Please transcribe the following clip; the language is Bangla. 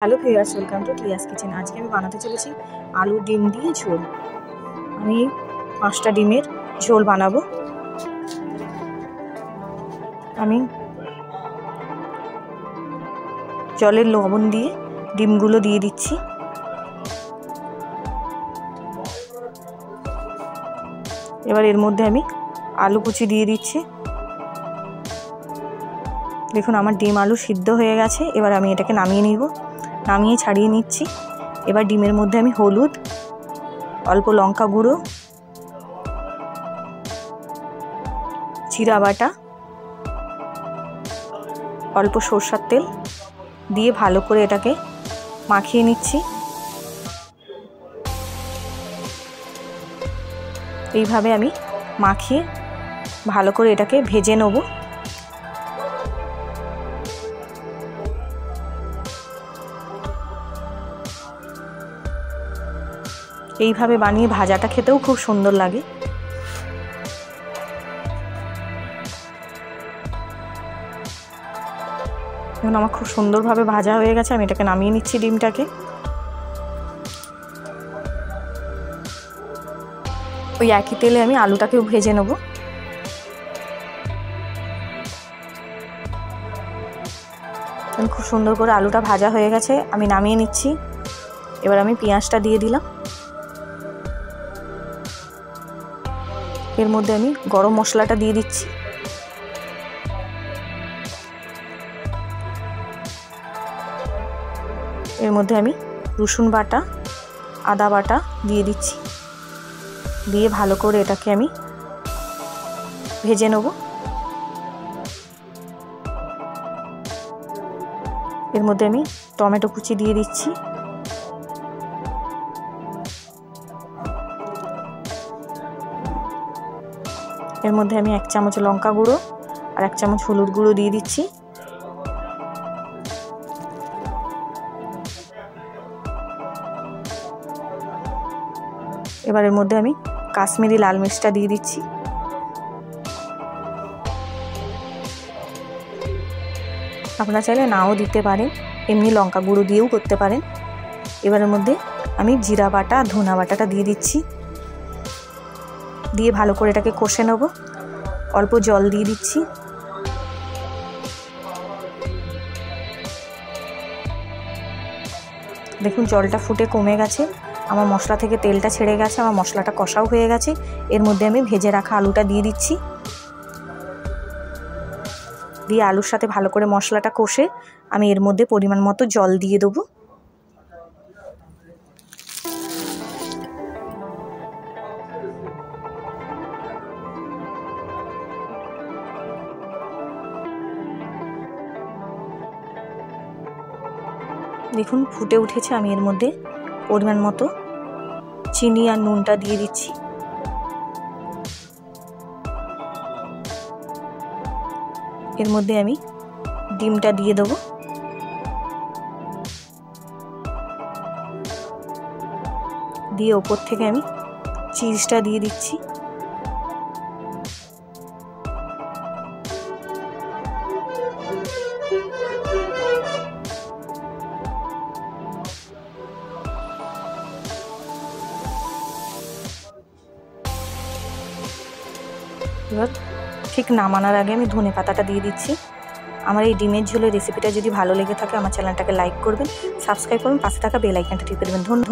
Hello viewers, welcome to টিয়াস kitchen. আজকে আমি বানাতে চলেছি আলু ডিম দিয়ে ঝোল। আমি 5টা ডিমের ঝোল বানাবো। আমি জলের লবণ দিয়ে ডিমগুলো দিয়ে দিচ্ছি। এবার এর মধ্যে আমি আলু কুচি দিয়ে দিচ্ছি। দেখুন আমার ডিম আলু সিদ্ধ হয়ে গেছে। এবার আমি এটাকে নামিয়ে নিব, নামিয়ে ছাড়িয়ে নিচ্ছি। এবার ডিমের মধ্যে আমি হলুদ, অল্প লঙ্কা গুঁড়ো, জিরা বাটা, অল্প সরষের তেল দিয়ে ভালো করে এটাকে মাখিয়ে নিচ্ছি। এইভাবে আমি মাখিয়ে ভালো করে এটাকে ভেজে নেব। এইভাবে বানিয়ে ভাজাটা খেতেও খুব সুন্দর লাগে। এখন আমার খুব সুন্দরভাবে ভাজা হয়ে গেছে। আমি এটাকে নামিয়ে নিচ্ছি ডিমটাকে। ওই একই তেলে আমি আলুটাকেও ভেজে নেব। খুব সুন্দর করে আলুটা ভাজা হয়ে গেছে, আমি নামিয়ে নিচ্ছি। এবার আমি পেঁয়াজটা দিয়ে দিলাম। এর মধ্যে আমি গরম মশলাটা দিয়ে দিচ্ছি। এর মধ্যে আমি রসুন বাটা, আদা বাটা দিয়ে দিচ্ছি। দিয়ে ভালো করে এটাকে আমি ভেজে নেব। এর মধ্যে আমি টমেটো কুচি দিয়ে দিচ্ছি। এর মধ্যে আমি 1 চামচ লঙ্কা গুঁড়ো আর 1 চামচ হলুদ গুঁড়ো দিয়ে দিচ্ছি। এবার এর মধ্যে আমি কাশ্মীরি লাল মির্চটা দিয়ে দিচ্ছি। আপনারা চাইলে নাও দিতে পারেন, এমনি লঙ্কা গুঁড়ো দিয়েও করতে পারেন। এবার এর মধ্যে আমি জিরা বাটা, ধনা বাটাটা দিয়ে দিচ্ছি। দিয়ে ভালো করে এটাকে কষে নেব। অল্প জল দিয়ে দিচ্ছি। দেখুন জলটা ফুটে কমে গেছে, আমার মশলা থেকে তেলটা ছেড়ে গেছে, আমার মশলাটা কষাও হয়ে গেছে। এর মধ্যে আমি ভেজে রাখা আলুটা দিয়ে দিচ্ছি। দিয়ে আলুর সাথে ভালো করে মশলাটা কষে আমি এর মধ্যে পরিমাণ মতো জল দিয়ে দেবো। দেখুন ফুটে উঠেছে, আমি এর মধ্যে পরিমাণ মতো চিনি আর নুনটা দিয়ে দিচ্ছি। এর মধ্যে আমি ডিমটা দিয়ে দেবো। দিয়ে ওপর থেকে আমি চিজটা দিয়ে দিচ্ছি। এবার ঠিক নামানোর আগে আমি ধনে পাতাটা দিয়ে দিচ্ছি। আমার এই ডিমের ঝোলের রেসিপিটা যদি ভালো লেগে থাকে আমার চ্যানেলটাকে লাইক করবেন, সাবস্ক্রাইব করবেন, পাশে থাকা বেল আইকনটা টিপে দেবেন। ধন্যবাদ।